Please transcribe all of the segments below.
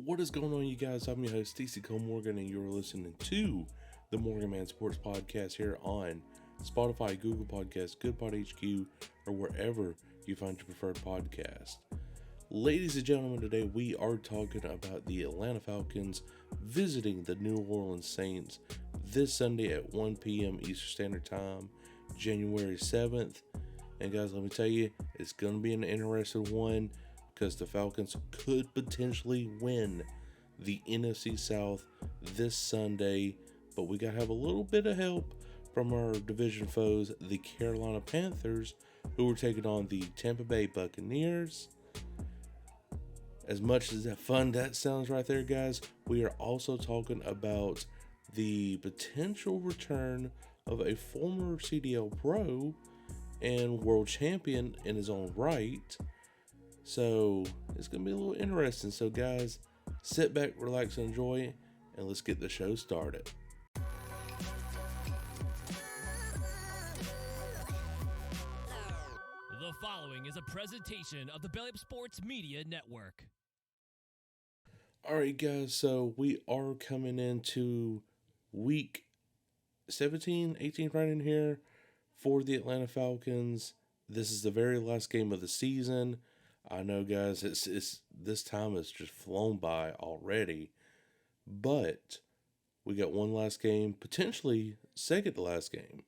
What is going on, you guys? I'm your host, Stacey Cole Morgan, and you're listening to the MorganMan Sports Podcast here on Spotify, Google Podcasts, GoodPod HQ, or wherever you find your preferred podcast. Ladies and gentlemen, today we are talking about the Atlanta Falcons visiting the New Orleans Saints this Sunday at 1 p.m. Eastern Standard Time, January 7th. And guys, let me tell you, it's going to be an interesting one because the Falcons could potentially win the NFC South this Sunday, but we got to have a little bit of help from our division foes, the Carolina Panthers, who are taking on the Tampa Bay Buccaneers. As much as that fun that sounds right there, guys, we are also talking about the potential return of a former CDL pro and world champion in his own right. So it's going to be a little interesting. So guys, sit back, relax, and enjoy, and let's get the show started. The following is a presentation of the Belly Up Sports Media Network. Alright guys, so we are coming into week 17, 18 right in here for the Atlanta Falcons. This is the very last game of the season. I know, guys, it's this time has just flown by already, but we got one last game, potentially second to last game.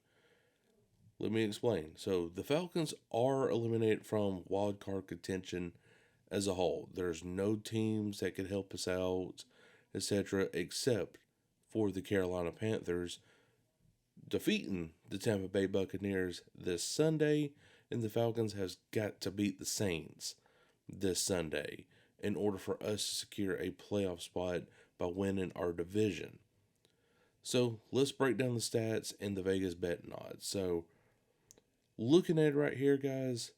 Let me explain. So the Falcons are eliminated from wild card contention as a whole. There's no teams that could help us out, etc., except for the Carolina Panthers defeating the Tampa Bay Buccaneers this Sunday, and the Falcons has got to beat the Saints this Sunday in order for us to secure a playoff spot by winning our division. So let's break down the stats and the Vegas betting odds. So looking at it right here, guys,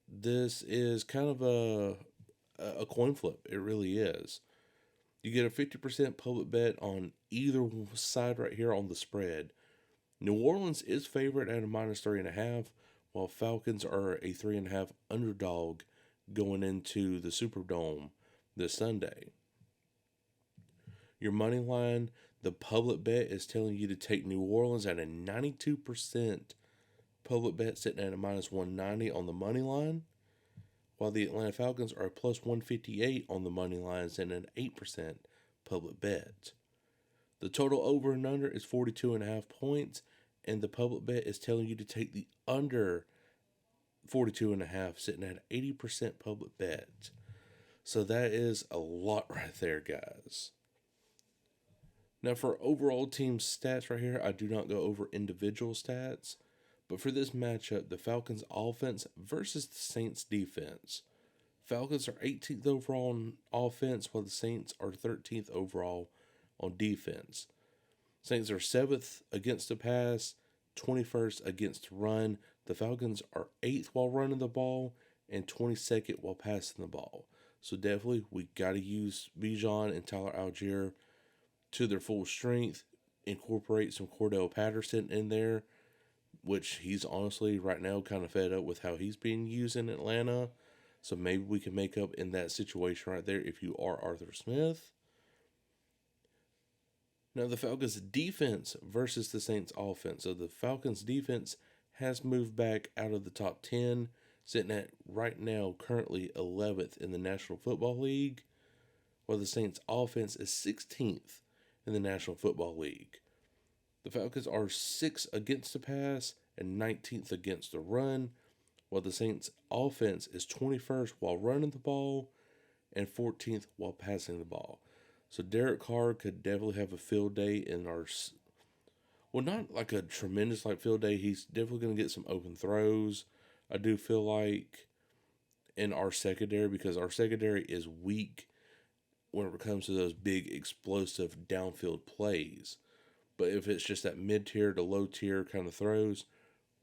this is kind of a coin flip. It really is. You get a 50% public bet on either side right here on the spread. New Orleans is favored at a -3.5, while Falcons are a 3.5 underdog going into the Superdome this Sunday. Your money line, the public bet is telling you to take New Orleans at a 92% public bet, sitting at a -190 on the money line, while the Atlanta Falcons are a +158 on the money line, sitting at an 8% public bet. The total over and under is 42.5 points, and the public bet is telling you to take the under 42.5, sitting at 80% public bet. So that is a lot right there, guys. Now for overall team stats right here, I do not go over individual stats, but for this matchup, the Falcons offense versus the Saints defense. Falcons are 18th overall on offense, while the Saints are 13th overall on defense. Saints are 7th against the pass, 21st against the run. The Falcons are 8th while running the ball and 22nd while passing the ball. So definitely we got to use Bijan and Tyler Algier to their full strength. Incorporate some Cordell Patterson in there, which he's honestly right now kind of fed up with how he's being used in Atlanta. So maybe we can make up in that situation right there if you are Arthur Smith. Now the Falcons defense versus the Saints offense. So the Falcons defense has moved back out of the top 10, sitting at right now currently 11th in the National Football League, while the Saints offense is 16th in the National Football League. The Falcons are 6th against the pass and 19th against the run, while the Saints offense is 21st while running the ball and 14th while passing the ball. So Derek Carr could definitely have a field day in our, well, not like a tremendous like field day. He's definitely going to get some open throws, I do feel like, in our secondary, because our secondary is weak when it comes to those big explosive downfield plays. But if it's just that mid-tier to low-tier kind of throws,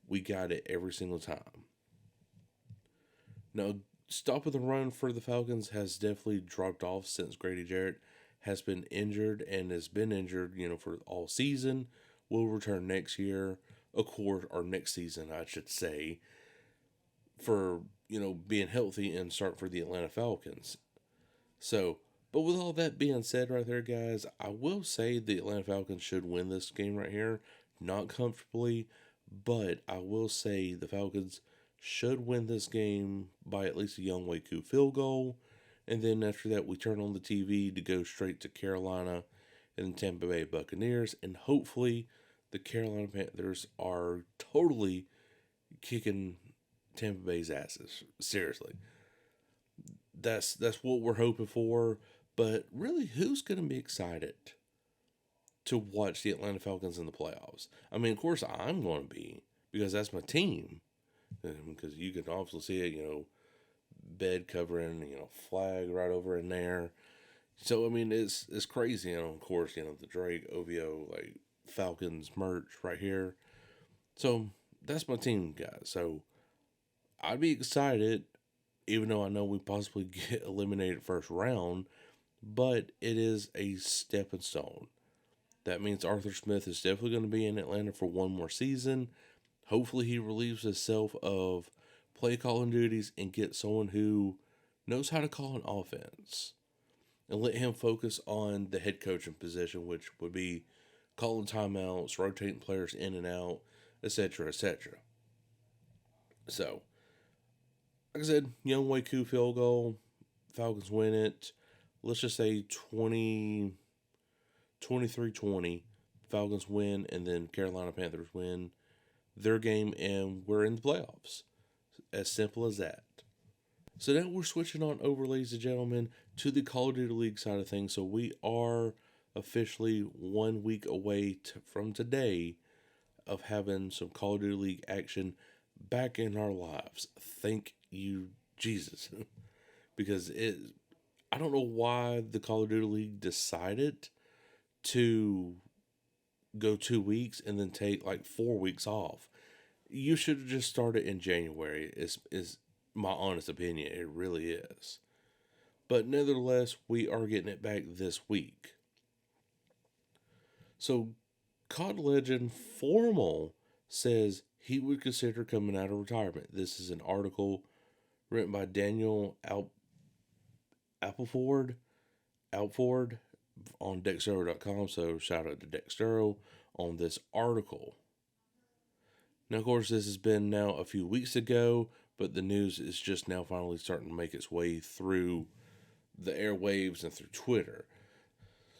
we got it every single time. Now, stopping the run for the Falcons has definitely dropped off since Grady Jarrett has been injured and has been injured, for all season. Will return next year, of course, or next season, I should say, for, being healthy and start for the Atlanta Falcons. So But with all that being said right there, guys, I will say the Atlanta Falcons should win this game right here. Not comfortably, but I will say the Falcons should win this game by at least a Young Waku field goal. And then after that, we turn on the TV to go straight to Carolina and the Tampa Bay Buccaneers. And hopefully, the Carolina Panthers are totally kicking Tampa Bay's asses. Seriously. That's what we're hoping for. But really, who's going to be excited to watch the Atlanta Falcons in the playoffs? I mean, of course, I'm going to be because that's my team. Because you can obviously see it, bed covering, flag right over in there. So I mean, it's crazy. Of course, the Drake OVO like Falcons merch right here. So that's my team, guys. So I'd be excited, even though I know we possibly get eliminated first round. But it is a stepping stone. That means Arthur Smith is definitely going to be in Atlanta for one more season. Hopefully, he relieves himself of play calling duties and gets someone who knows how to call an offense. And let him focus on the head coaching position, which would be calling timeouts, rotating players in and out, etc., etc. So, like I said, Young Waku field goal, Falcons win it. Let's just say 23-20. Falcons win, and then Carolina Panthers win their game, and we're in the playoffs. As simple as that. So now we're switching on over, ladies and gentlemen, to the Call of Duty League side of things. So we are officially 1 week away from today of having some Call of Duty League action back in our lives. Thank you, Jesus. Because I don't know why the Call of Duty League decided to go 2 weeks and then take like 4 weeks off. You should have just started in January, is my honest opinion. It really is. But nevertheless, we are getting it back this week. So, COD legend Formal says he would consider coming out of retirement. This is an article written by Daniel Alford on Dextero.com. So, shout out to Dextero on this article. Now, of course, this has been now a few weeks ago, but the news is just now finally starting to make its way through the airwaves and through Twitter.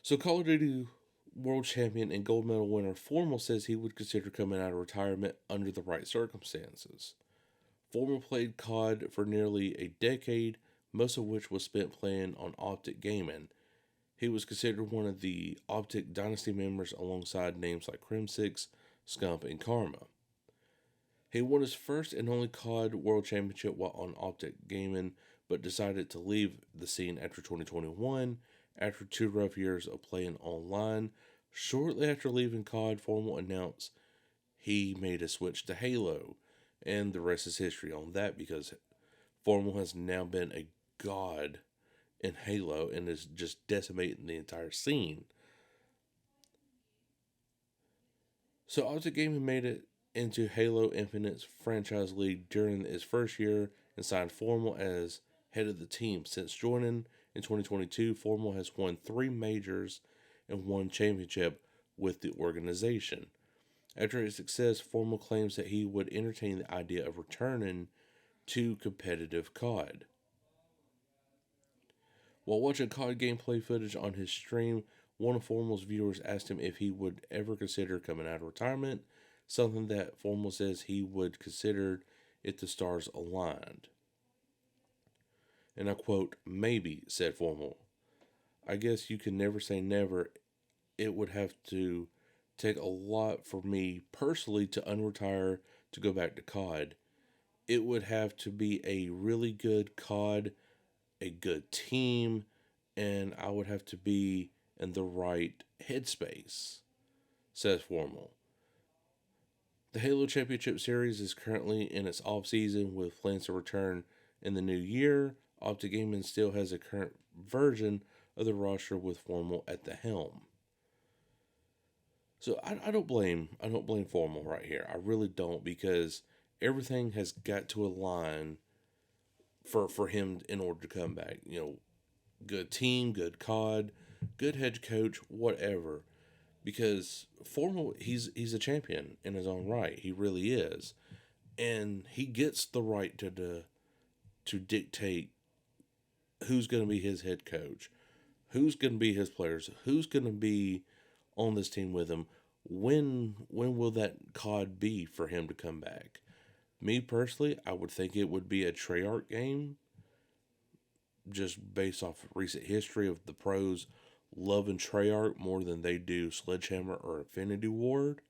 So, Call of Duty World Champion and gold medal winner Formal says he would consider coming out of retirement under the right circumstances. Formal played COD for nearly a decade, most of which was spent playing on Optic Gaming. He was considered one of the Optic Dynasty members alongside names like Crim6, Scump, and Karma. He won his first and only COD World Championship while on Optic Gaming, but decided to leave the scene after 2021, after 2 rough years of playing online. Shortly after leaving COD, Formal announced he made a switch to Halo, and the rest is history on that, because Formal has now been a god in Halo and is just decimating the entire scene. So Optic Gaming made it into Halo Infinite's franchise league during its first year and signed Formal as head of the team. Since joining in 2022, Formal has won 3 majors and 1 championship with the organization. After his success, Formal claims that he would entertain the idea of returning to competitive COD. While watching COD gameplay footage on his stream, one of Formal's viewers asked him if he would ever consider coming out of retirement, something that Formal says he would consider if the stars aligned. And I quote, "Maybe," said Formal. "I guess you can never say never. It would have to take a lot for me personally to unretire to go back to COD. It would have to be a really good COD, a good team, and I would have to be in the right headspace," says Formal. The Halo Championship Series is currently in its off-season with plans to return in the new year. Optic Gaming still has a current version of the roster with Formal at the helm. So I don't blame Formal right here. I really don't, because everything has got to align for him in order to come back. good team, good COD, good head coach, whatever. Because Formal, he's a champion in his own right. He really is, and he gets the right to dictate who's going to be his head coach, who's going to be his players, who's going to be on this team with him. When will that COD be for him to come back? Me personally, I would think it would be a Treyarch game, just based off recent history of the pros loving Treyarch more than they do Sledgehammer or Infinity Ward.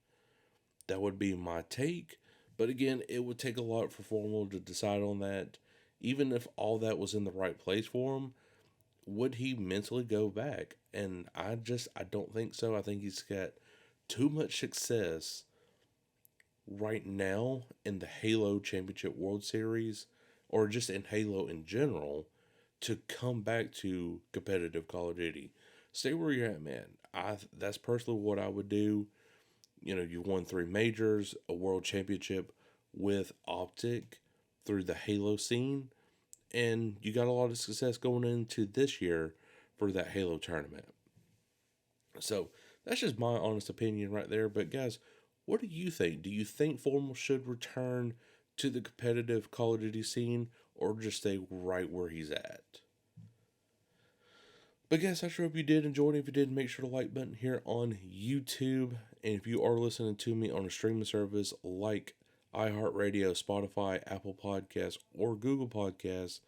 That would be my take. But again, it would take a lot for Formal to decide on that. Even if all that was in the right place for him, would he mentally go back? And I don't think so. I think he's got too much success right now in the Halo Championship World Series, or just in Halo in general, to come back to competitive Call of Duty. Stay where you're at, man. That's personally what I would do. You know, you won 3 majors, a world championship with Optic through the Halo scene, and you got a lot of success going into this year for that Halo tournament. So that's just my honest opinion right there. But guys, what do you think? Do you think Formal should return to the competitive Call of Duty scene, or just stay right where he's at? But guys, I sure hope you did enjoy it. If you did, make sure to like button here on YouTube. And if you are listening to me on a streaming service like iHeartRadio, Spotify, Apple Podcasts, or Google Podcasts,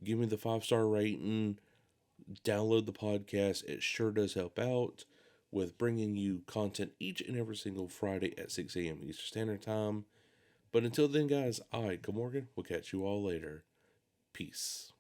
give me the 5-star rating. Download the podcast. It sure does help out with bringing you content each and every single Friday at 6 a.m. Eastern Standard Time. But until then, guys, I, CoD Morgan, will catch you all later. Peace.